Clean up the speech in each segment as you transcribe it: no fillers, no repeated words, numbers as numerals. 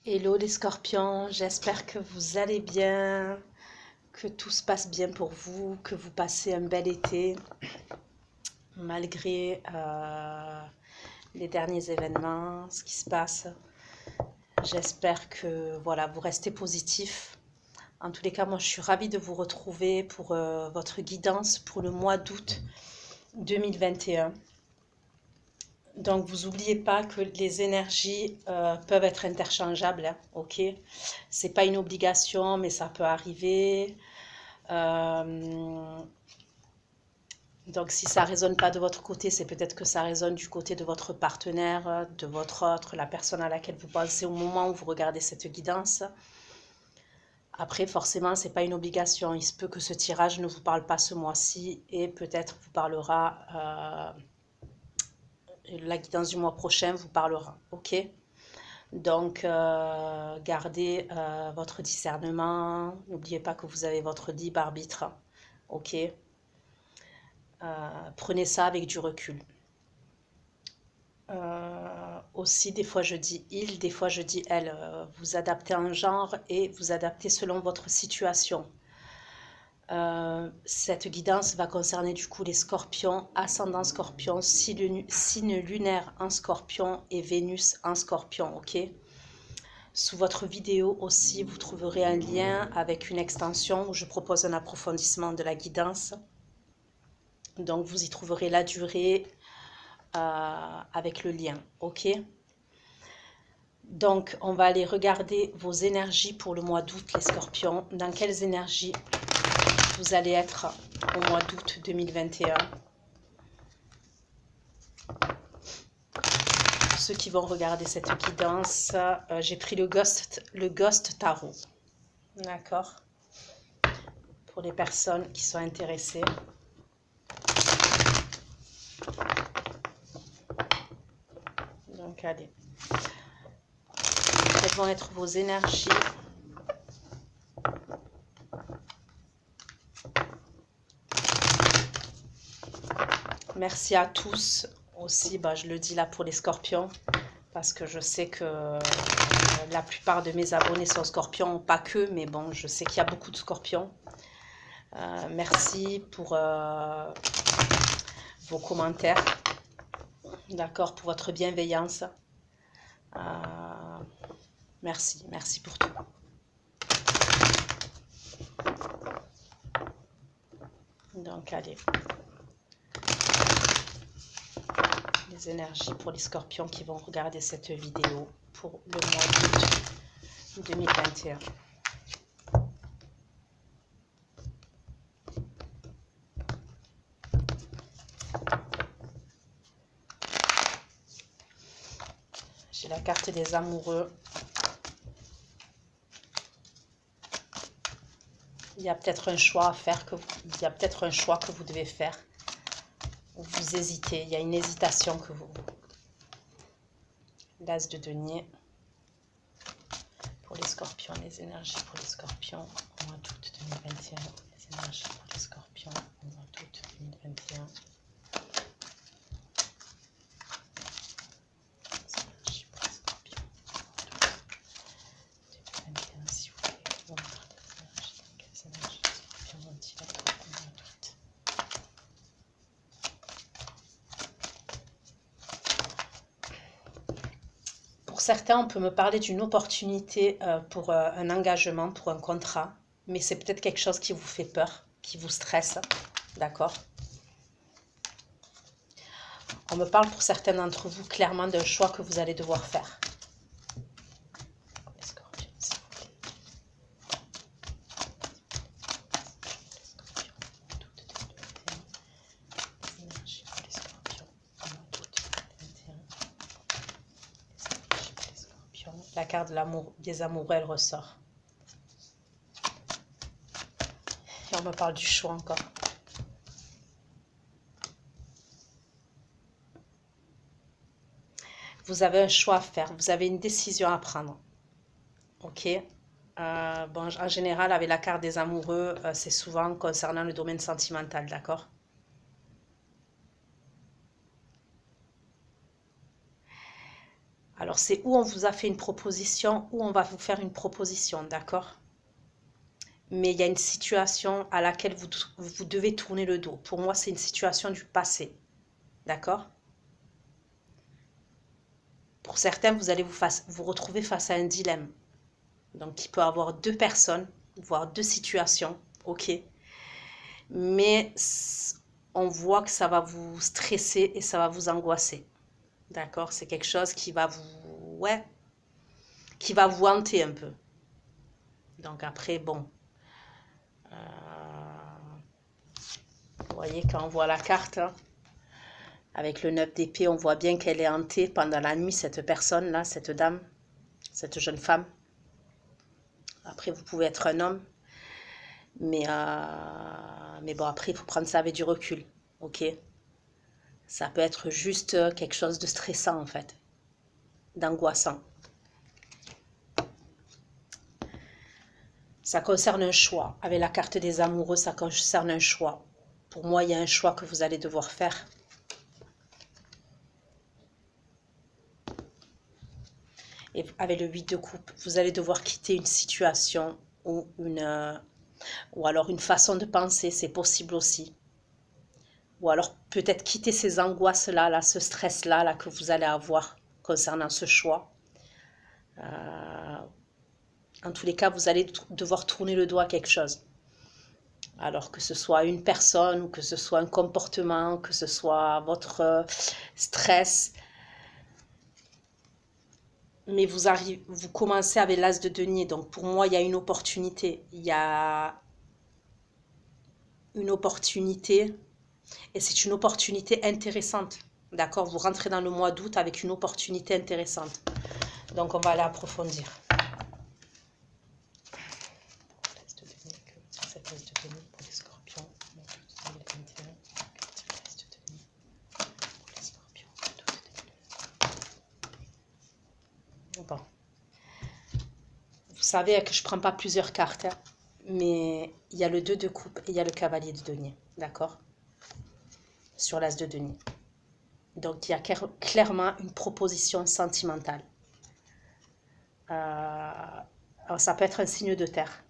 Hello les scorpions, j'espère que vous allez bien, que tout se passe bien pour vous, que vous passez un bel été malgré les derniers événements, ce qui se passe. J'espère que voilà, vous restez positif. En tous les cas, moi je suis ravie de vous retrouver pour votre guidance pour le mois d'août 2021. Donc, vous n'oubliez pas que les énergies peuvent être interchangeables, hein, ok? C'est pas une obligation, mais ça peut arriver. Euh, donc, si ça résonne pas de votre côté, c'est peut-être que ça résonne du côté de votre partenaire, de votre autre, la personne à laquelle vous pensez au moment où vous regardez cette guidance. Après, forcément, c'est pas une obligation. Il se peut que ce tirage ne vous parle pas ce mois-ci et peut-être vous parlera, la guidance du mois prochain vous parlera, ok? Donc, gardez votre discernement. N'oubliez pas que vous avez votre libre arbitre. Ok. Prenez ça avec du recul. Aussi, des fois je dis il, des fois je dis elle. Vous adaptez en genre et vous adaptez selon votre situation. Cette guidance va concerner du coup les scorpions, ascendant scorpion, signe lunaire en scorpion et Vénus en scorpion, ok? Sous votre vidéo aussi, vous trouverez un lien avec une extension où je propose un approfondissement de la guidance. Donc, vous y trouverez la durée avec le lien. OK? Donc, on va aller regarder vos énergies pour le mois d'août, les scorpions. Dans quelles énergies vous allez être au mois d'août 2021? Pour ceux qui vont regarder cette guidance, j'ai pris le Ghost Tarot. D'accord? Pour les personnes qui sont intéressées. Donc, allez. Quelles vont être vos énergies? Merci à tous. Aussi, bah, je le dis là pour les scorpions, parce que je sais que la plupart de mes abonnés sont scorpions, pas que, mais bon, je sais qu'il y a beaucoup de scorpions. Merci pour vos commentaires, d'accord, pour votre bienveillance. Merci, merci pour tout. Donc, allez. Les énergies pour les scorpions qui vont regarder cette vidéo pour le mois d'août 2021. J'ai la carte des amoureux. Il y a peut-être un choix à faire, il y a peut-être un choix que vous devez faire. Vous hésitez, il y a une hésitation que vous... L'as de denier. Pour les scorpions, les énergies pour les scorpions au mois d'août 2021. Les énergies pour les scorpions au mois d'août 2021. Pour certains, on peut me parler d'une opportunité pour un engagement, pour un contrat, mais c'est peut-être quelque chose qui vous fait peur, qui vous stresse, d'accord? On me parle pour certains d'entre vous clairement d'un choix que vous allez devoir faire. La carte de l'amour, des amoureux, elle ressort. Et on me parle du choix encore. Vous avez un choix à faire, vous avez une décision à prendre. Ok? Bon, en général, avec la carte des amoureux, c'est souvent concernant le domaine sentimental, d'accord? Alors, c'est où on vous a fait une proposition, où on va vous faire une proposition, d'accord? Mais il y a une situation à laquelle vous devez tourner le dos. Pour moi, c'est une situation du passé, d'accord? Pour certains, vous allez vous retrouver face à un dilemme. Donc, il peut y avoir deux personnes, voire deux situations, ok? Mais on voit que ça va vous stresser et ça va vous angoisser, d'accord? C'est quelque chose qui va vous... Ouais, qui va vous hanter un peu. Donc après, bon... vous voyez, quand on voit la carte, hein, avec le 9 d'épée, on voit bien qu'elle est hantée pendant la nuit, cette personne-là, cette dame, cette jeune femme. Après, vous pouvez être un homme, mais bon, après, il faut prendre ça avec du recul, ok? Ça peut être juste quelque chose de stressant, en fait, d'angoissant. Ça concerne un choix. Avec la carte des amoureux, ça concerne un choix. Pour moi, il y a un choix que vous allez devoir faire. Et avec le 8 de coupe, vous allez devoir quitter une situation ou alors une façon de penser, c'est possible aussi. Ou alors peut-être quitter ces angoisses-là, là, ce stress-là là, que vous allez avoir concernant ce choix. En tous les cas, vous allez devoir tourner le dos à quelque chose. Alors que ce soit une personne, ou que ce soit un comportement, que ce soit votre stress. Mais vous commencez avec l'as de denier. Donc pour moi, il y a une opportunité. Il y a une opportunité. Et c'est une opportunité intéressante. D'accord? Vous rentrez dans le mois d'août avec une opportunité intéressante. Donc on va aller approfondir. Bon. Vous savez que je ne prends pas plusieurs cartes, hein, mais il y a le 2 de coupe et il y a le cavalier de denier, d'accord? Sur l'as de denier. Donc il y a clairement une proposition sentimentale. Alors, ça peut être un signe de terre.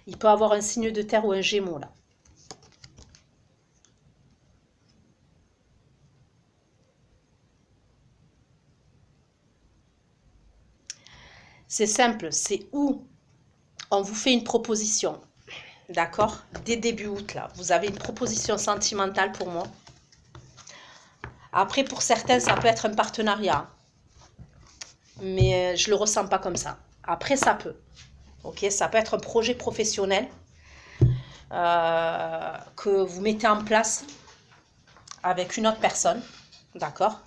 Il peut avoir un signe de terre ou un gémeau là. C'est simple, c'est où on vous fait une proposition, d'accord? Dès début août, là, vous avez une proposition sentimentale pour moi. Après, pour certains, ça peut être un partenariat, mais je ne le ressens pas comme ça. Après, ça peut, ok? Ça peut être un projet professionnel que vous mettez en place avec une autre personne, d'accord?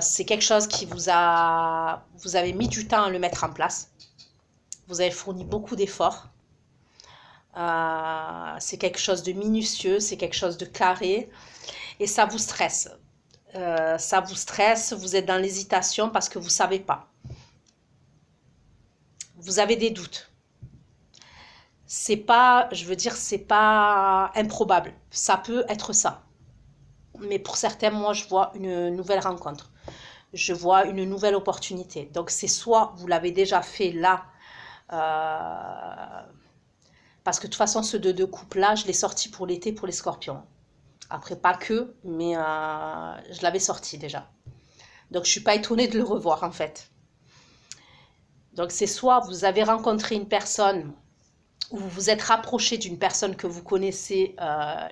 C'est quelque chose qui vous avez mis du temps à le mettre en place. Vous avez fourni beaucoup d'efforts. C'est quelque chose de minutieux, c'est quelque chose de carré. Et ça vous stresse. Ça vous stresse, vous êtes dans l'hésitation parce que vous ne savez pas. Vous avez des doutes. C'est pas, je veux dire, c'est pas improbable. Ça peut être ça. Mais pour certains, moi, je vois une nouvelle rencontre. Je vois une nouvelle opportunité. Donc, c'est soit vous l'avez déjà fait là, parce que de toute façon, ce 2 de coupe là, je l'ai sorti pour l'été pour les scorpions. Après, pas que, mais je l'avais sorti déjà. Donc, je ne suis pas étonnée de le revoir, en fait. Donc, c'est soit vous avez rencontré une personne ou vous vous êtes rapproché d'une personne que vous connaissez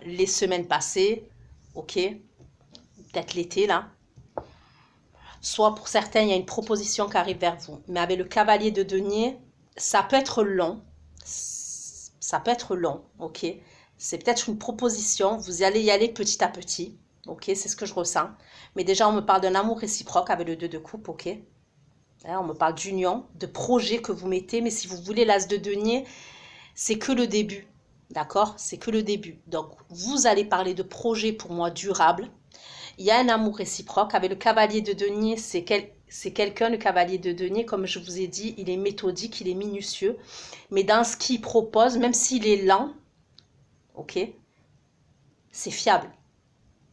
les semaines passées, ok, peut-être l'été, là. Soit pour certains, il y a une proposition qui arrive vers vous. Mais avec le cavalier de denier, ça peut être long. Ça peut être long, ok. C'est peut-être une proposition, vous allez y aller petit à petit, ok, c'est ce que je ressens. Mais déjà, on me parle d'un amour réciproque avec le 2 de coupe, ok. On me parle d'union, de projet que vous mettez, mais si vous voulez l'as de denier, c'est que le début, d'accord? C'est que le début. Donc, vous allez parler de projet pour moi durable. Il y a un amour réciproque. Avec le cavalier de denier, c'est quelqu'un, le cavalier de denier, comme je vous ai dit, il est méthodique, il est minutieux. Mais dans ce qu'il propose, même s'il est lent, ok, c'est fiable.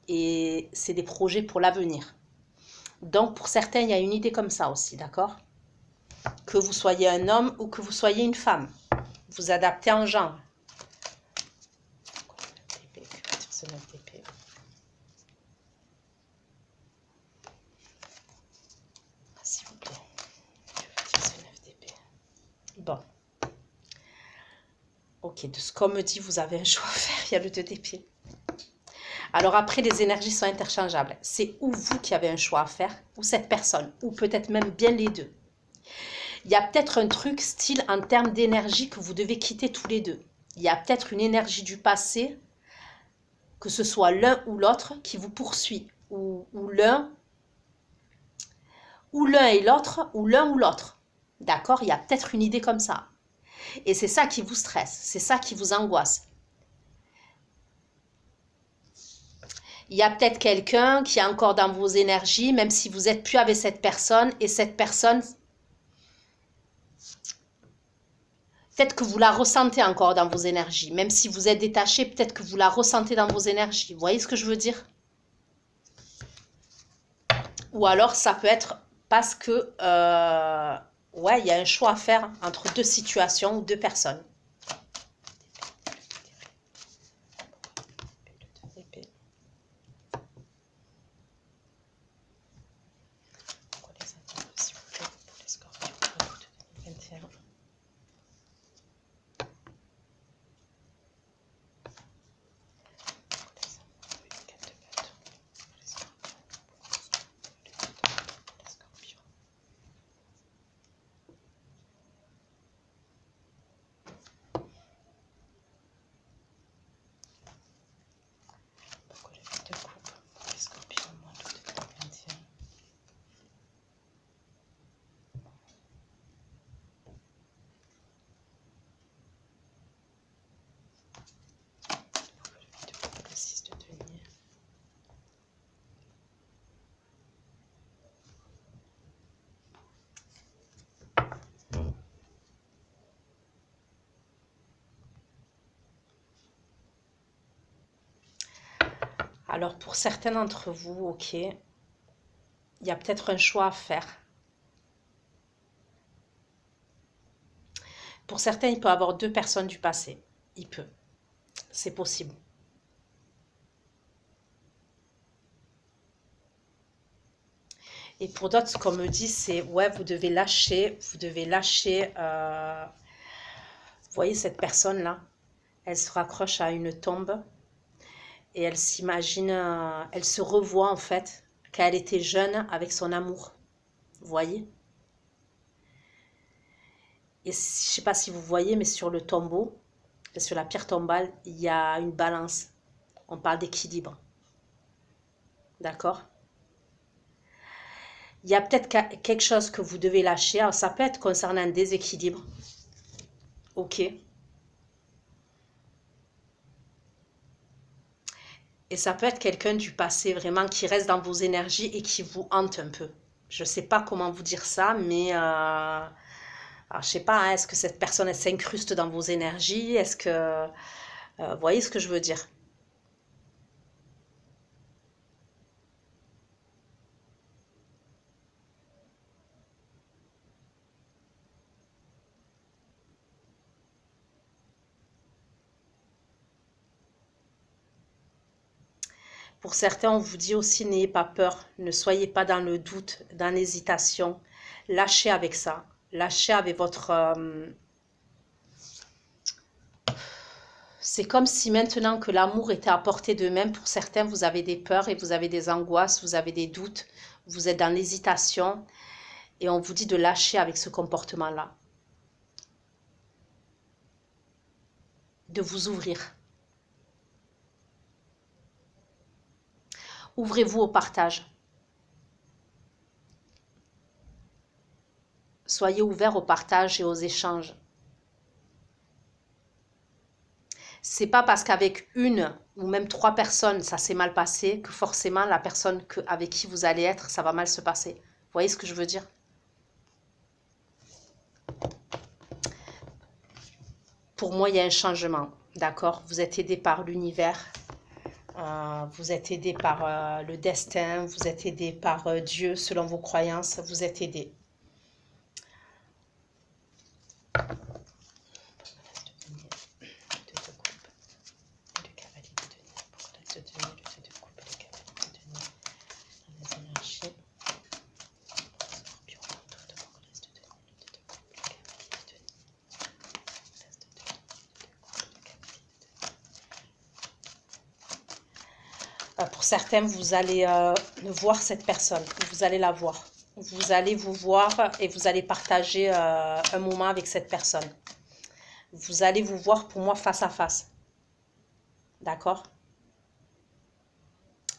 Et c'est des projets pour l'avenir. Donc, pour certains, il y a une idée comme ça aussi, d'accord? Que vous soyez un homme ou que vous soyez une femme. Vous adaptez en genre. S'il vous plaît. Bon. Ok, de ce qu'on me dit, vous avez un choix à faire. Il y a le 2 d'épée. Alors après, les énergies sont interchangeables. C'est ou vous qui avez un choix à faire, ou cette personne, ou peut-être même bien les deux. Il y a peut-être un truc style en termes d'énergie que vous devez quitter tous les deux. Il y a peut-être une énergie du passé, que ce soit l'un ou l'autre, qui vous poursuit. Ou l'un et l'autre, ou l'un ou l'autre. D'accord? Il y a peut-être une idée comme ça. Et c'est ça qui vous stresse, c'est ça qui vous angoisse. Il y a peut-être quelqu'un qui est encore dans vos énergies, même si vous n'êtes plus avec cette personne, et cette personne, peut-être que vous la ressentez encore dans vos énergies. Même si vous êtes détaché, peut-être que vous la ressentez dans vos énergies. Vous voyez ce que je veux dire? Ou alors, ça peut être parce que, ouais, il y a un choix à faire entre deux situations ou deux personnes. Alors, pour certains d'entre vous, ok, il y a peut-être un choix à faire. Pour certains, il peut y avoir deux personnes du passé. Il peut. C'est possible. Et pour d'autres, ce qu'on me dit, c'est, ouais, vous devez lâcher, vous voyez cette personne-là, elle se raccroche à une tombe et elle s'imagine, elle se revoit en fait, quand elle était jeune avec son amour. Vous voyez? Et je ne sais pas si vous voyez, mais sur le tombeau, sur la pierre tombale, il y a une balance. On parle d'équilibre. D'accord? Il y a peut-être quelque chose que vous devez lâcher. Alors, ça peut être concernant un déséquilibre. Ok. Et ça peut être quelqu'un du passé vraiment qui reste dans vos énergies et qui vous hante un peu. Je ne sais pas comment vous dire ça, mais alors, je ne sais pas, hein, est-ce que cette personne s'incruste dans vos énergies? Est-ce que... vous voyez ce que je veux dire? Pour certains, on vous dit aussi, n'ayez pas peur, ne soyez pas dans le doute, dans l'hésitation. Lâchez avec ça. Lâchez avec votre... c'est comme si maintenant que l'amour était à portée de main, pour certains, vous avez des peurs et vous avez des angoisses, vous avez des doutes, vous êtes dans l'hésitation et on vous dit de lâcher avec ce comportement-là. De vous ouvrir. Ouvrez-vous au partage. Soyez ouverts au partage et aux échanges. C'est pas parce qu'avec une ou même 3 personnes, ça s'est mal passé, que forcément la personne avec qui vous allez être, ça va mal se passer. Vous voyez ce que je veux dire? Pour moi, il y a un changement, d'accord? Vous êtes aidé par l'univers. Vous êtes aidé par le destin, vous êtes aidé par Dieu, selon vos croyances, vous êtes aidé. Pour certains, vous allez voir cette personne, vous allez la voir. Vous allez vous voir et vous allez partager un moment avec cette personne. Vous allez vous voir pour moi face à face. D'accord?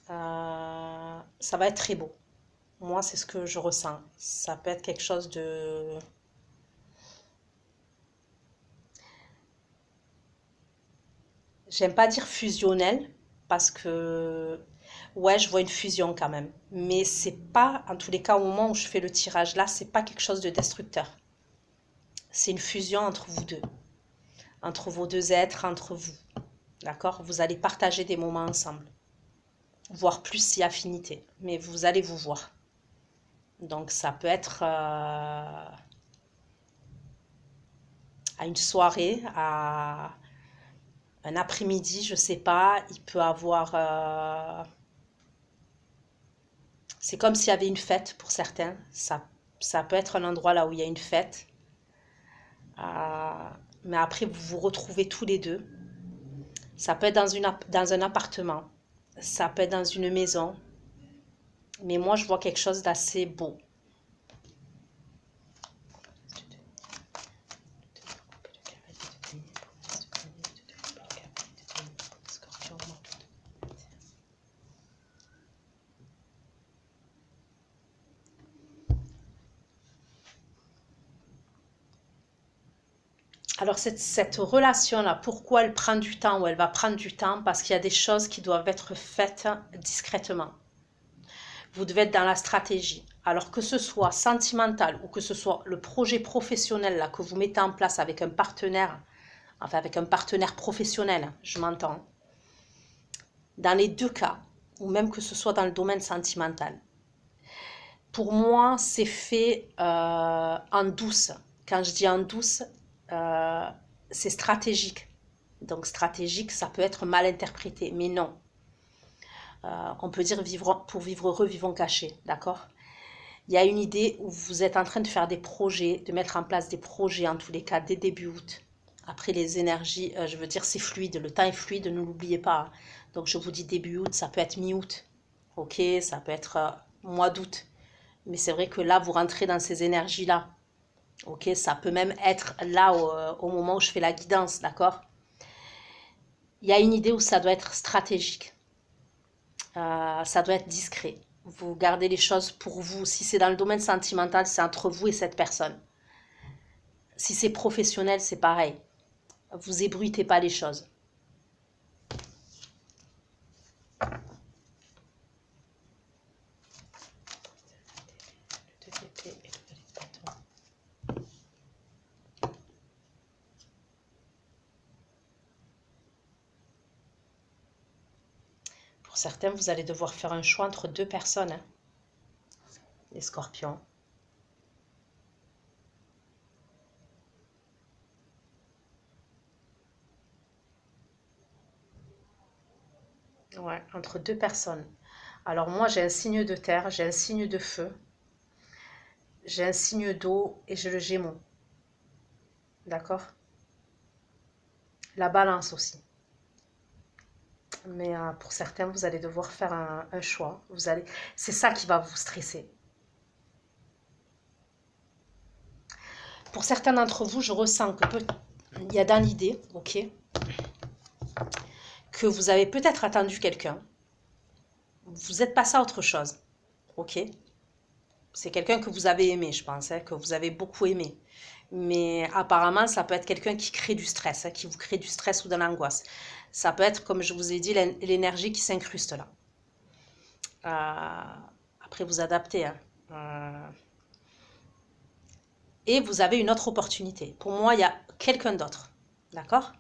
Ça va être très beau. Moi, c'est ce que je ressens. Ça peut être quelque chose de... J'aime pas dire fusionnel, parce que... Ouais, je vois une fusion quand même. Mais c'est pas, en tous les cas, au moment où je fais le tirage là, c'est pas quelque chose de destructeur. C'est une fusion entre vous deux. Entre vos deux êtres, entre vous. D'accord? Vous allez partager des moments ensemble. Voire plus si affinité. Mais vous allez vous voir. Donc ça peut être à une soirée, à un après-midi, je sais pas. Il peut avoir... c'est comme s'il y avait une fête pour certains. Ça peut être un endroit là où il y a une fête. Mais après, vous vous retrouvez tous les deux. Ça peut être dans un appartement. Ça peut être dans une maison. Mais moi, je vois quelque chose d'assez beau. Alors cette relation-là, pourquoi elle prend du temps ou elle va prendre du temps? Parce qu'il y a des choses qui doivent être faites discrètement. Vous devez être dans la stratégie. Alors que ce soit sentimental ou que ce soit le projet professionnel là, que vous mettez en place avec un partenaire, enfin avec un partenaire professionnel, je m'entends. Dans les deux cas, ou même que ce soit dans le domaine sentimental, pour moi, c'est fait en douce. Quand je dis en douce, c'est stratégique. Donc stratégique, ça peut être mal interprété, mais non. On peut dire vivre, pour vivre heureux, vivons cachés, d'accord? Il y a une idée où vous êtes en train de faire des projets, de mettre en place des projets en tous les cas dès début août. Après les énergies, je veux dire c'est fluide, le temps est fluide, ne l'oubliez pas. Donc je vous dis début août, ça peut être mi-août, ok, ça peut être mois d'août. Mais c'est vrai que là, vous rentrez dans ces énergies-là. Ok, ça peut même être là au moment où je fais la guidance, d'accord? Il y a une idée où ça doit être stratégique. Ça doit être discret. Vous gardez les choses pour vous. Si c'est dans le domaine sentimental, c'est entre vous et cette personne. Si c'est professionnel, c'est pareil. Vous ébruitez pas les choses. Pour certains, vous allez devoir faire un choix entre deux personnes, hein, les scorpions. Ouais, entre deux personnes. Alors moi, j'ai un signe de terre, j'ai un signe de feu, j'ai un signe d'eau et j'ai le Gémeaux. D'accord? La balance aussi. Mais pour certains, vous allez devoir faire un choix. C'est ça qui va vous stresser. Pour certains d'entre vous, je ressens il y a dans l'idée, ok, que vous avez peut-être attendu quelqu'un. Vous êtes passé à autre chose, ok. C'est quelqu'un que vous avez aimé, je pense, hein, que vous avez beaucoup aimé. Mais apparemment, ça peut être quelqu'un qui crée du stress, hein, qui vous crée du stress ou de l'angoisse. Ça peut être, comme je vous ai dit, l'énergie qui s'incruste là. Après, vous adaptez. Hein. Et vous avez une autre opportunité. Pour moi, il y a quelqu'un d'autre. D'accord?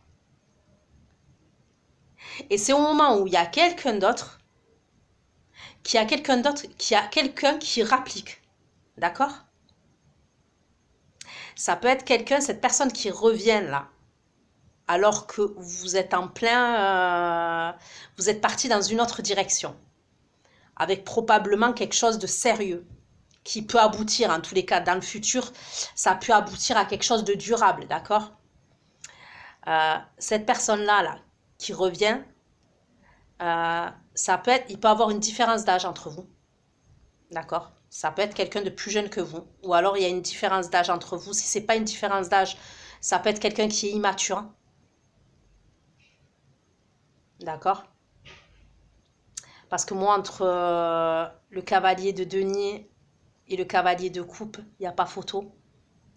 Et c'est au moment où il y a quelqu'un d'autre, qui a quelqu'un qui rapplique. D'accord? Ça peut être quelqu'un, cette personne qui revient là, alors que vous êtes en plein, vous êtes parti dans une autre direction, avec probablement quelque chose de sérieux, qui peut aboutir, en tous les cas, dans le futur, ça peut aboutir à quelque chose de durable, d'accord? Cette personne-là, là, qui revient, ça peut être, il peut avoir une différence d'âge entre vous, d'accord? Ça peut être quelqu'un de plus jeune que vous, ou alors il y a une différence d'âge entre vous. Si c'est pas une différence d'âge, ça peut être quelqu'un qui est immature, d'accord? Parce que moi, entre le cavalier de denier et le cavalier de coupe, il n'y a pas photo,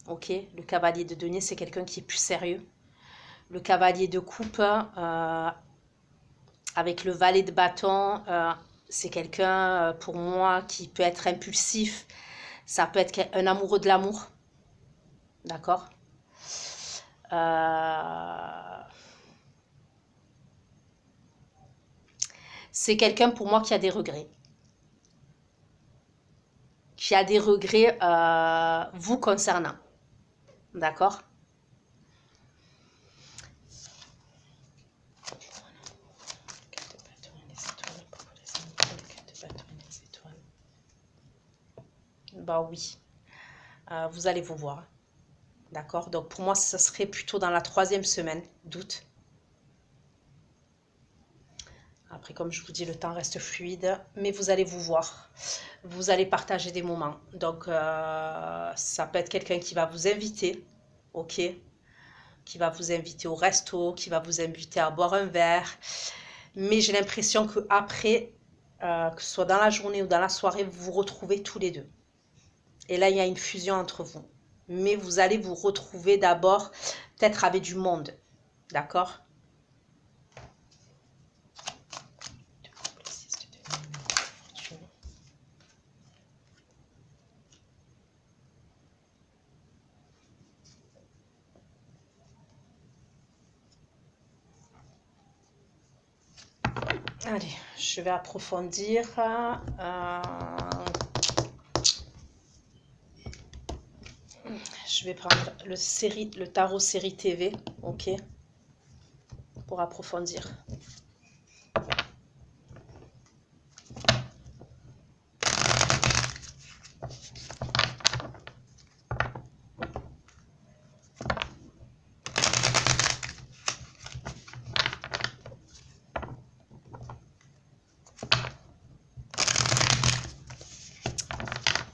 ok? Le cavalier de denier, c'est quelqu'un qui est plus sérieux. Le cavalier de coupe, avec le valet de bâton, c'est quelqu'un, pour moi, qui peut être impulsif. Ça peut être un amoureux de l'amour. D'accord? C'est quelqu'un, pour moi, qui a des regrets. Qui a des regrets vous concernant. D'accord? Bah oui, vous allez vous voir. D'accord? Donc pour moi, ça serait plutôt dans la 3e semaine d'août. Après, comme je vous dis, le temps reste fluide, mais vous allez vous voir. Vous allez partager des moments. Donc, ça peut être quelqu'un qui va vous inviter, ok? Qui va vous inviter au resto, qui va vous inviter à boire un verre. Mais j'ai l'impression qu'après, que ce soit dans la journée ou dans la soirée, vous vous retrouvez tous les deux. Et là, il y a une fusion entre vous. Mais vous allez vous retrouver d'abord, peut-être avec du monde. D'accord? Allez, je vais approfondir. Je vais prendre le tarot série TV, ok, pour approfondir.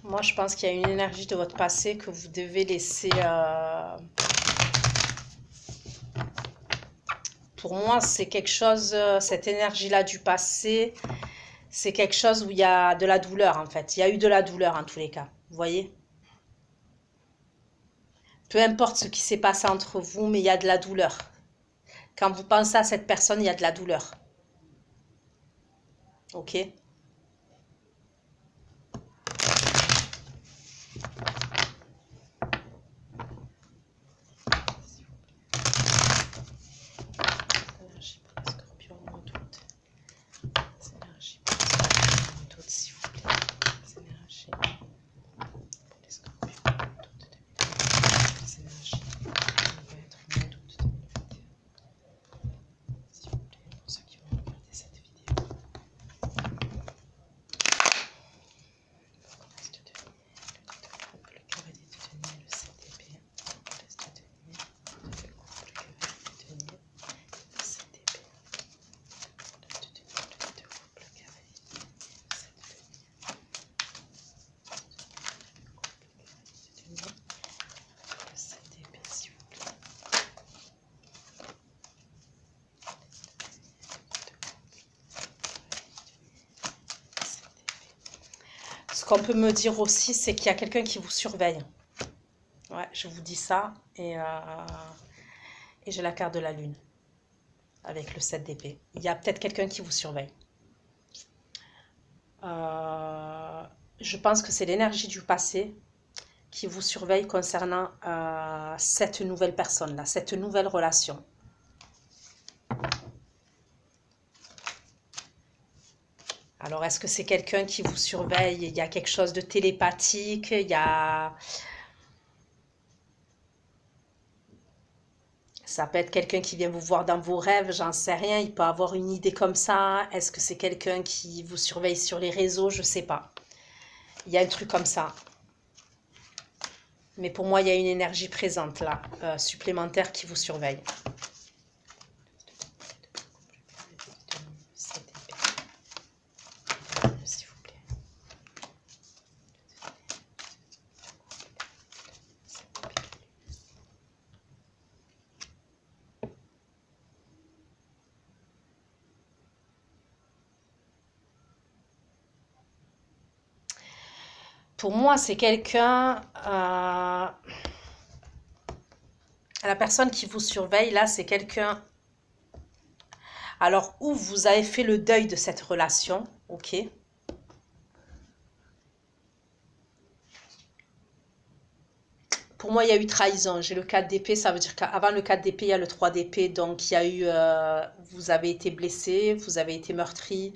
Moi, je pense qu'il y a une énergie de votre passé que vous devez laisser... Pour moi, c'est quelque chose, cette énergie-là du passé, c'est quelque chose où il y a de la douleur, en fait. Il y a eu de la douleur, en tous les cas. Vous voyez? Peu importe ce qui s'est passé entre vous, mais il y a de la douleur. Quand vous pensez à cette personne, il y a de la douleur. Ok? Ce qu'on peut me dire aussi, c'est qu'il y a quelqu'un qui vous surveille. Ouais, je vous dis ça. Et j'ai la carte de la lune avec le 7 d'épée. Il y a peut-être quelqu'un qui vous surveille. Je pense que c'est l'énergie du passé qui vous surveille concernant cette nouvelle personne-là, cette nouvelle relation. Alors, est-ce que c'est quelqu'un qui vous surveille? Il y a quelque chose de télépathique, il y a... Ça peut être quelqu'un qui vient vous voir dans vos rêves, j'en sais rien, il peut avoir une idée comme ça. Est-ce que c'est quelqu'un qui vous surveille sur les réseaux? Je sais pas. Il y a un truc comme ça. Mais pour moi, il y a une énergie présente là, supplémentaire qui vous surveille. S'il vous plaît. Pour moi, c'est quelqu'un... la personne qui vous surveille, là, c'est quelqu'un... Alors, où vous avez fait le deuil de cette relation, ok? Pour moi, il y a eu trahison. J'ai le 4 d'épée, ça veut dire qu'avant le 4 d'épée, il y a le 3 d'épée. Donc, il y a eu... vous avez été blessé, vous avez été meurtri.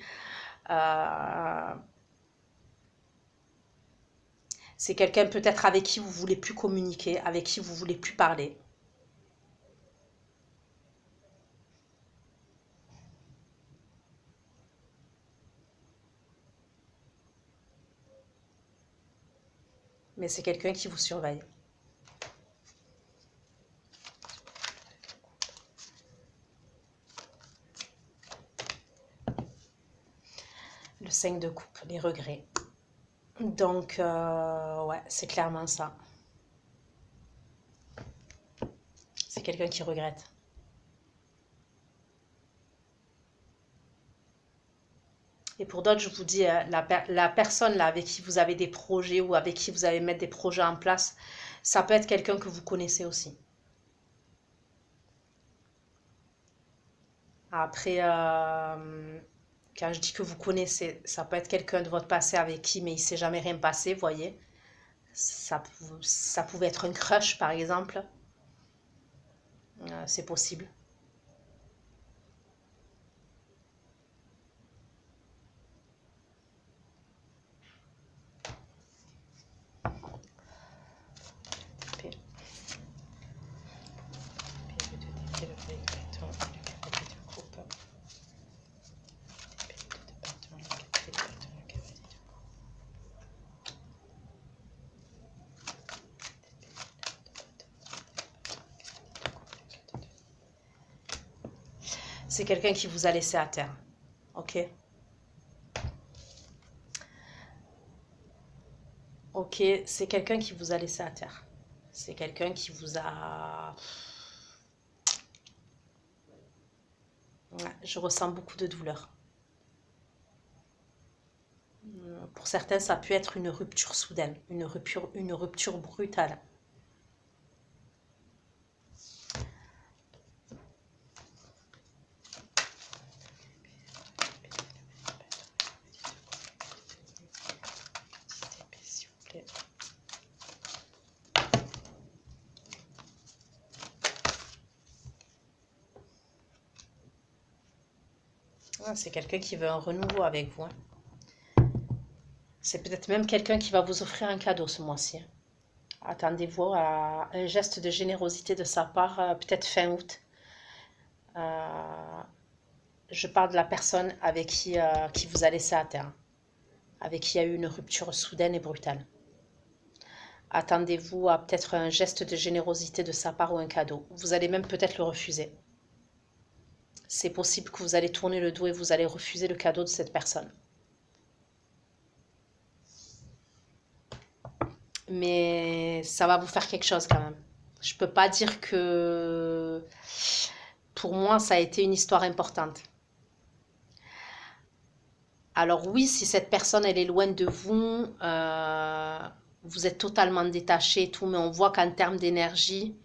C'est quelqu'un peut-être avec qui vous voulez plus communiquer, avec qui vous voulez plus parler. Mais c'est quelqu'un qui vous surveille. Le 5 de coupe, les regrets. Donc, ouais, c'est clairement ça. C'est quelqu'un qui regrette. Et pour d'autres, je vous dis, la personne là avec qui vous avez des projets ou avec qui vous allez mettre des projets en place, ça peut être quelqu'un que vous connaissez aussi. Après, quand je dis que vous connaissez, ça peut être quelqu'un de votre passé avec qui, mais il ne s'est jamais rien passé, vous voyez. Ça pouvait être un crush, par exemple. C'est possible. C'est quelqu'un qui vous a laissé à terre. Ok? Ok, c'est quelqu'un qui vous a laissé à terre. C'est quelqu'un qui vous a... Ouais, je ressens beaucoup de douleur. Pour certains, ça peut être une rupture soudaine, une rupture brutale. C'est quelqu'un qui veut un renouveau avec vous. C'est peut-être même quelqu'un qui va vous offrir un cadeau ce mois-ci. Attendez-vous à un geste de générosité de sa part, peut-être fin août. Je parle de la personne avec qui vous a laissé à terre, avec qui il y a eu une rupture soudaine et brutale. Attendez-vous à peut-être un geste de générosité de sa part ou un cadeau. Vous allez même peut-être le refuser. C'est possible que vous allez tourner le dos et vous allez refuser le cadeau de cette personne. Mais ça va vous faire quelque chose quand même. Je ne peux pas dire que pour moi ça a été une histoire importante. Alors oui, si cette personne elle est loin de vous, vous êtes totalement détaché et tout, mais on voit qu'en termes d'énergie,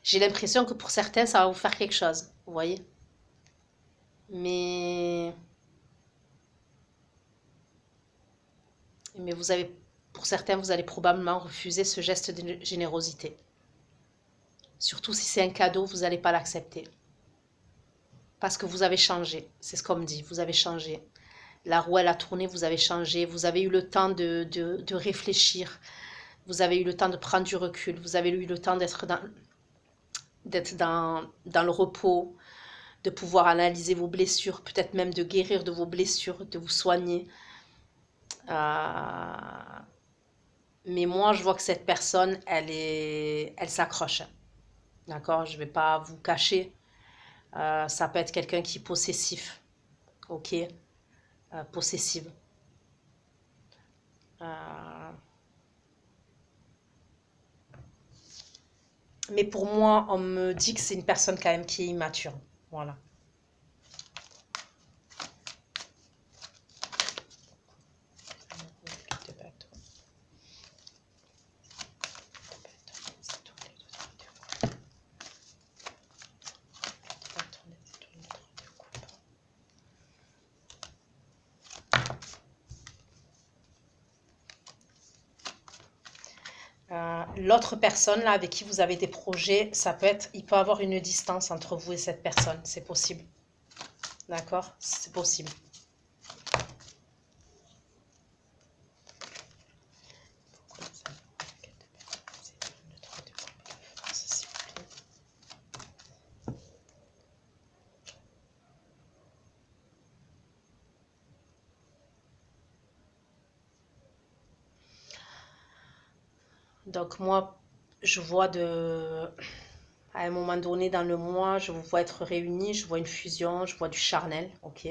j'ai l'impression que pour certains ça va vous faire quelque chose, vous voyez. Mais vous avez, pour certains, vous allez probablement refuser ce geste de générosité. Surtout si c'est un cadeau, vous n'allez pas l'accepter. Parce que vous avez changé. C'est ce qu'on me dit. Vous avez changé. La roue, elle a tourné, vous avez changé. Vous avez eu le temps de réfléchir. Vous avez eu le temps de prendre du recul. Vous avez eu le temps d'être dans le repos, de pouvoir analyser vos blessures, peut-être même de guérir de vos blessures, de vous soigner. Mais moi, je vois que cette personne, elle s'accroche. D'accord? Je ne vais pas vous cacher. Ça peut être quelqu'un qui est possessif. Ok? Possessive. Mais pour moi, on me dit que c'est une personne quand même qui est immature. Voilà. L'autre personne là avec qui vous avez des projets, ça peut être, il peut y avoir une distance entre vous et cette personne, c'est possible. D'accord? C'est possible. Donc moi, je vois à un moment donné dans le mois, je vous vois être réunis, je vois une fusion, je vois du charnel, ok.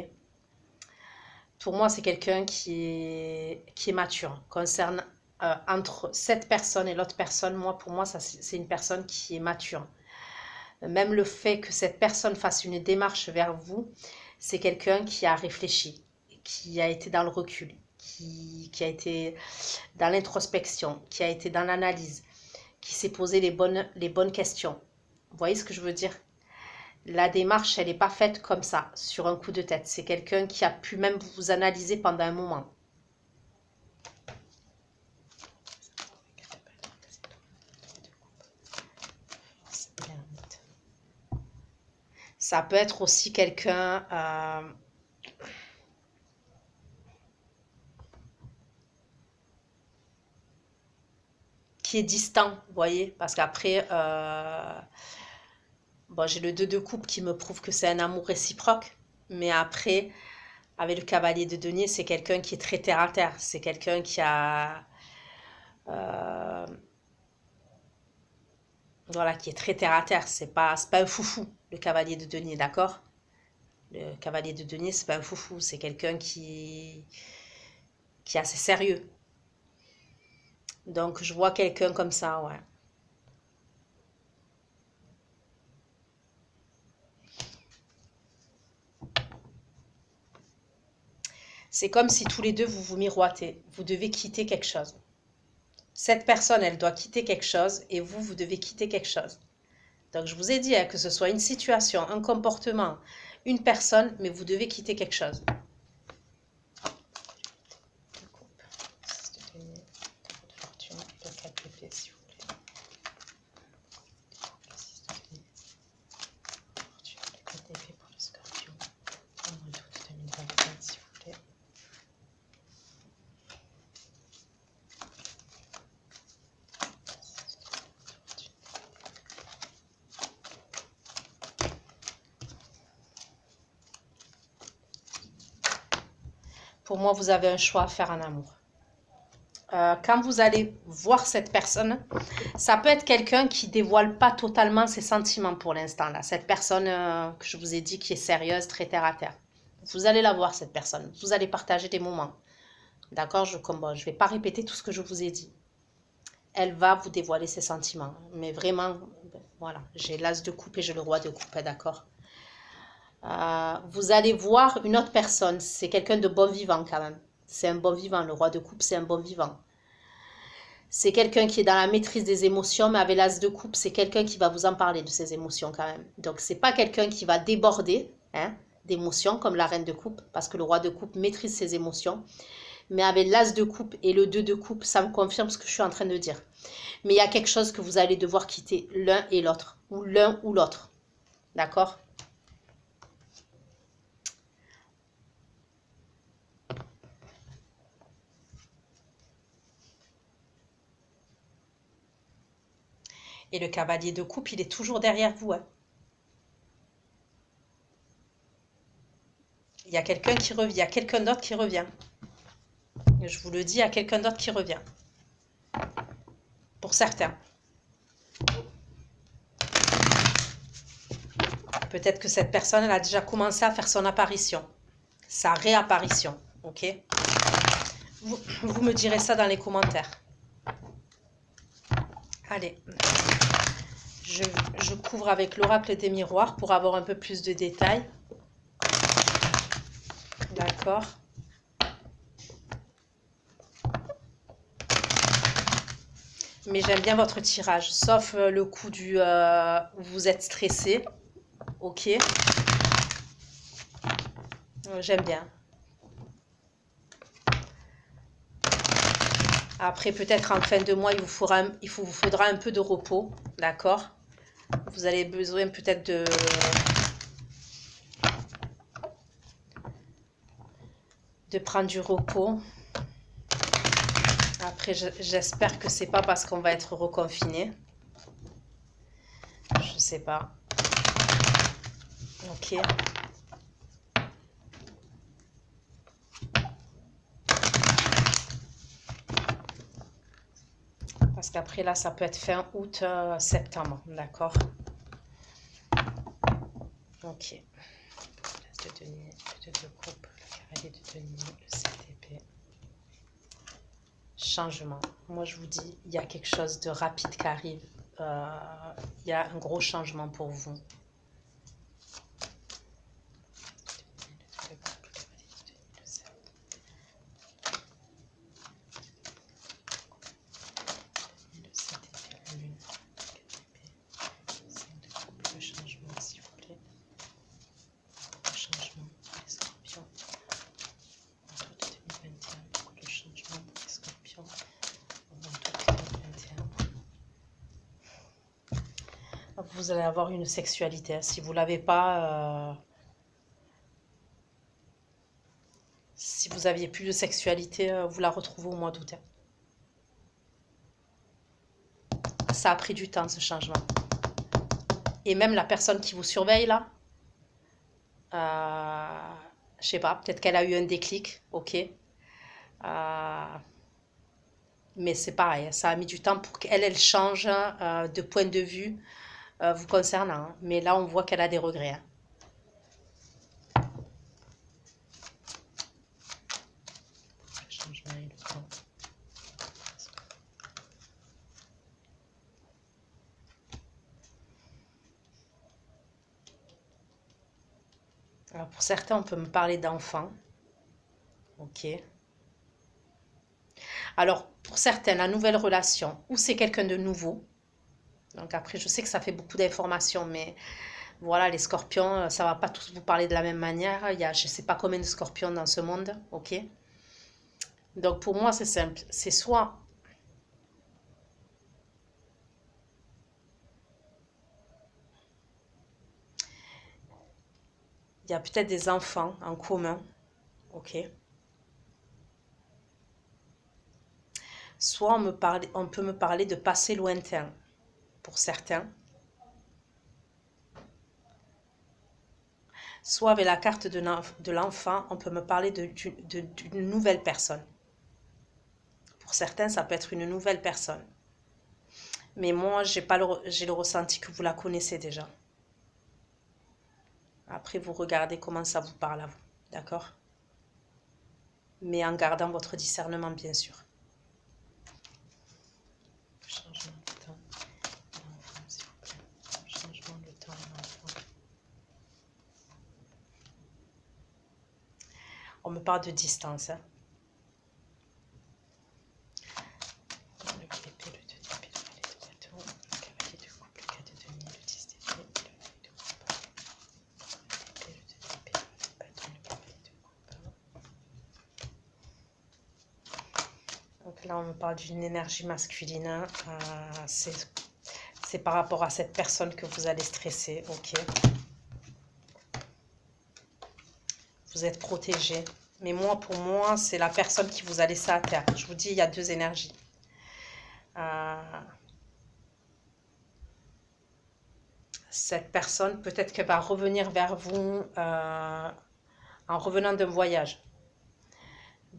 Pour moi, c'est quelqu'un qui est mature. Concerne entre cette personne et l'autre personne, moi, pour moi, c'est une personne qui est mature. Même le fait que cette personne fasse une démarche vers vous, c'est quelqu'un qui a réfléchi, qui a été dans le recul, qui a été dans l'introspection, qui a été dans l'analyse, qui s'est posé les bonnes questions. Vous voyez ce que je veux dire? La démarche, elle n'est pas faite comme ça, sur un coup de tête. C'est quelqu'un qui a pu même vous analyser pendant un moment. Ça peut être aussi quelqu'un qui est distant, vous voyez, parce qu'après, bon, j'ai le 2 de coupe qui me prouve que c'est un amour réciproque, mais après, avec le cavalier de denier, c'est quelqu'un qui est très terre à terre, c'est quelqu'un qui a, voilà, qui est très terre à terre, c'est pas un foufou, le cavalier de denier, d'accord? Le cavalier de denier, c'est pas un foufou, c'est quelqu'un qui est assez sérieux. Donc, je vois quelqu'un comme ça, ouais. C'est comme si tous les deux, vous vous miroitez. Vous devez quitter quelque chose. Cette personne, elle doit quitter quelque chose et vous, vous devez quitter quelque chose. Donc, je vous ai dit, hein, que ce soit une situation, un comportement, une personne, mais vous devez quitter quelque chose. Pour moi, vous avez un choix à faire en amour. Quand vous allez voir cette personne, ça peut être quelqu'un qui dévoile pas totalement ses sentiments pour l'instant. Là, cette personne que je vous ai dit qui est sérieuse, très terre à terre. Vous allez la voir, cette personne. Vous allez partager des moments. D'accord? Je ne vais pas répéter tout ce que je vous ai dit. Elle va vous dévoiler ses sentiments. Mais vraiment, voilà, j'ai l'as de coupe et j'ai le roi de coupe, d'accord? Vous allez voir une autre personne. C'est quelqu'un de bon vivant quand même. C'est un bon vivant. Le roi de coupe, c'est un bon vivant. C'est quelqu'un qui est dans la maîtrise des émotions, mais avec l'as de coupe, c'est quelqu'un qui va vous en parler de ses émotions quand même. Donc, c'est pas quelqu'un qui va déborder d'émotions comme la reine de coupe, parce que le roi de coupe maîtrise ses émotions. Mais avec l'as de coupe et le 2 de coupe, ça me confirme ce que je suis en train de dire. Mais il y a quelque chose que vous allez devoir quitter l'un et l'autre, ou l'un ou l'autre. D'accord? Et le cavalier de coupe, il est toujours derrière vous, hein. Il y a quelqu'un qui revient, il y a quelqu'un d'autre qui revient. Je vous le dis, il y a quelqu'un d'autre qui revient. Pour certains. Peut-être que cette personne, elle a déjà commencé à faire son apparition. Sa réapparition, ok? Vous me direz ça dans les commentaires. Allez. Je couvre avec l'oracle des miroirs pour avoir un peu plus de détails. D'accord. Mais j'aime bien votre tirage, sauf le coup du vous êtes stressé. Ok. J'aime bien. Après, peut-être en fin de mois, il vous faudra un peu de repos. D'accord? Vous avez besoin peut-être de prendre du repos. Après, j'espère que c'est pas parce qu'on va être reconfiné. Je sais pas. Ok. Parce qu'après là, ça peut être fin août, septembre. D'accord. Ok. De denier, de coupe, le cavalier de denier, le 7 épée. Changement. Moi, je vous dis, il y a quelque chose de rapide qui arrive. Il y a un gros changement pour vous. Vous allez avoir une sexualité. Si vous l'avez pas, si vous aviez plus de sexualité, vous la retrouvez au mois d'août. Ça a pris du temps, ce changement. Et même la personne qui vous surveille là, je sais pas, peut-être qu'elle a eu un déclic, ok. Mais c'est pareil, ça a mis du temps pour qu'elle change de point de vue vous concernant. Hein. Mais là, on voit qu'elle a des regrets. Hein. Alors, pour certains, on peut me parler d'enfants. Ok. Alors, pour certains, la nouvelle relation, ou c'est quelqu'un de nouveau. Donc après, je sais que ça fait beaucoup d'informations, mais voilà, les scorpions, ça va pas tous vous parler de la même manière. Il y a je sais pas combien de scorpions dans ce monde, ok? Donc pour moi, c'est simple. C'est soit il y a peut-être des enfants en commun, ok? Soit on peut me parler de passé lointain, pour certains. Soit avec la carte de l'enfant, on peut me parler d'une nouvelle personne. Pour certains, ça peut être une nouvelle personne. Mais moi, j'ai le ressenti que vous la connaissez déjà. Après, vous regardez comment ça vous parle à vous. D'accord? Mais en gardant votre discernement, bien sûr. Changement de temps. L'enfant, s'il vous plaît. Changement de temps, l'enfant. On me parle de distance. Hein. Donc là, on me parle d'une énergie masculine. C'est par rapport à cette personne que vous allez stresser. Ok. Vous êtes protégé. Mais moi, pour moi, c'est la personne qui vous a laissé à terre. Je vous dis, il y a deux énergies. cette personne, peut-être qu'elle va revenir vers vous en revenant d'un voyage.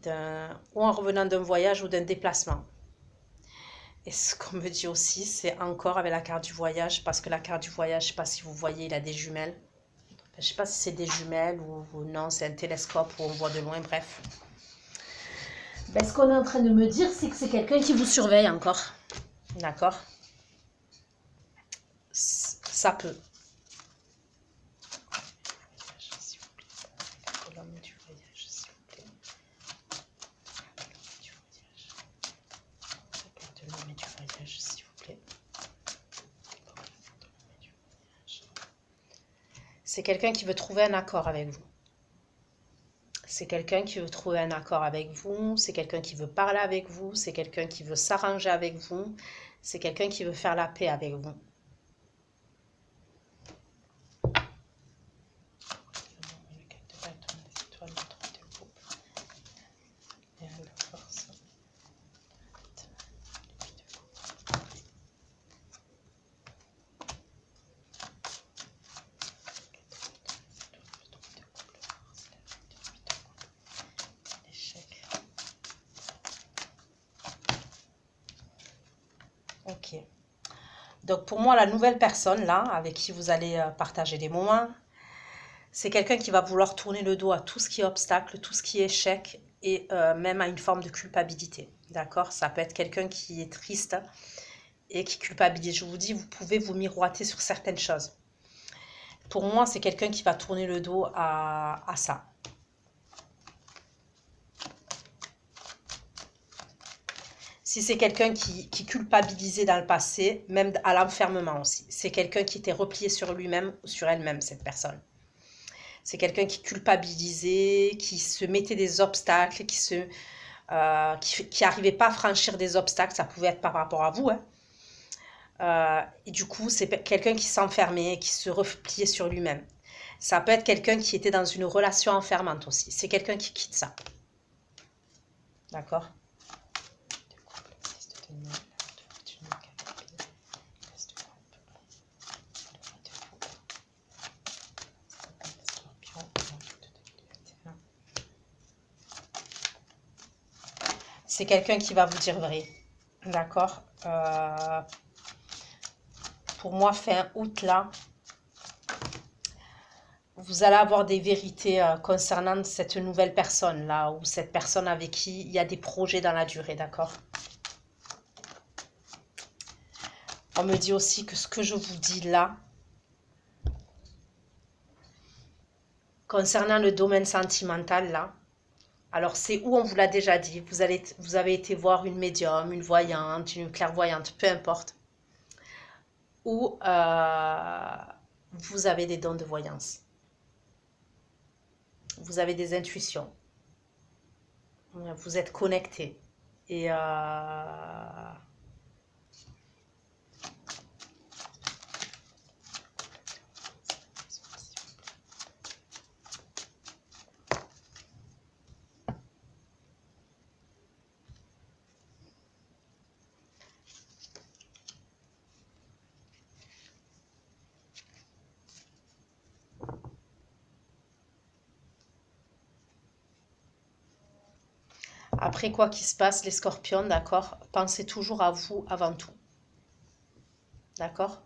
Ou en revenant d'un voyage ou d'un déplacement. Et ce qu'on me dit aussi, c'est encore avec la carte du voyage, parce que la carte du voyage, je ne sais pas si vous voyez, il a des jumelles. Je ne sais pas si c'est des jumelles ou non, c'est un télescope où on voit de loin, bref. Ben, ce qu'on est en train de me dire, c'est que c'est quelqu'un qui vous surveille encore. D'accord? Ça peut. C'est quelqu'un qui veut trouver un accord avec vous. C'est quelqu'un qui veut trouver un accord avec vous, c'est quelqu'un qui veut parler avec vous, c'est quelqu'un qui veut s'arranger avec vous, c'est quelqu'un qui veut faire la paix avec vous. Ok. Donc pour moi, la nouvelle personne là, avec qui vous allez partager des moments, c'est quelqu'un qui va vouloir tourner le dos à tout ce qui est obstacle, tout ce qui est échec et même à une forme de culpabilité. D'accord? Ça peut être quelqu'un qui est triste et qui culpabilise. Je vous dis, vous pouvez vous miroiter sur certaines choses. Pour moi, c'est quelqu'un qui va tourner le dos à ça. Si c'est quelqu'un qui culpabilisait dans le passé, même à l'enfermement aussi. C'est quelqu'un qui était replié sur lui-même ou sur elle-même, cette personne. C'est quelqu'un qui culpabilisait, qui se mettait des obstacles, qui n'arrivait pas à franchir des obstacles. Ça pouvait être par rapport à vous. Et du coup, c'est quelqu'un qui s'enfermait, qui se repliait sur lui-même. Ça peut être quelqu'un qui était dans une relation enfermante aussi. C'est quelqu'un qui quitte ça. D'accord? C'est quelqu'un qui va vous dire vrai. D'accord? Pour moi, fin août, là, vous allez avoir des vérités concernant cette nouvelle personne, là, ou cette personne avec qui il y a des projets dans la durée, d'accord? On me dit aussi que ce que je vous dis là, concernant le domaine sentimental, là, alors c'est où on vous l'a déjà dit, vous avez été voir une médium, une voyante, une clairvoyante, peu importe, ou vous avez des dons de voyance. Vous avez des intuitions. Vous êtes connecté. Et après quoi qu'il se passe, les scorpions, d'accord, pensez toujours à vous avant tout. D'accord?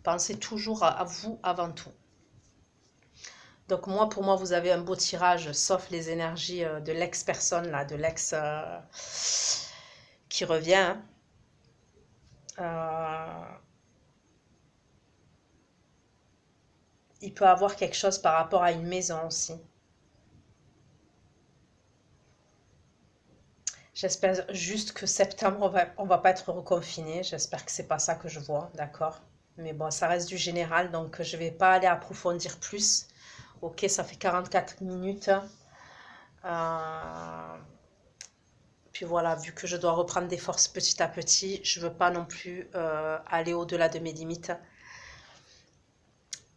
Pensez toujours à vous avant tout. Donc moi, pour moi, vous avez un beau tirage, sauf les énergies de l'ex-personne, là, de l'ex qui revient. Il peut avoir quelque chose par rapport à une maison aussi. J'espère juste que septembre, on va pas être reconfiné. J'espère que c'est pas ça que je vois, d'accord? Mais bon, ça reste du général, donc je vais pas aller approfondir plus. Ok, ça fait 44 minutes. Puis voilà, vu que je dois reprendre des forces petit à petit, je veux pas non plus aller au-delà de mes limites.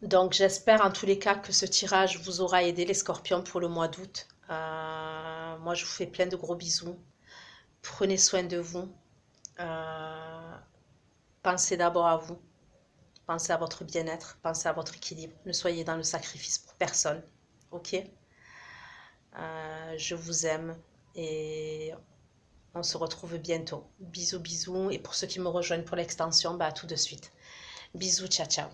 Donc j'espère en tous les cas que ce tirage vous aura aidé les scorpions pour le mois d'août. Moi, je vous fais plein de gros bisous. Prenez soin de vous. Pensez d'abord à vous. Pensez à votre bien-être, pensez à votre équilibre. Ne soyez dans le sacrifice pour personne. Ok? Je vous aime et on se retrouve bientôt. Bisous, bisous. Et pour ceux qui me rejoignent pour l'extension, bah, à tout de suite. Bisous, ciao, ciao.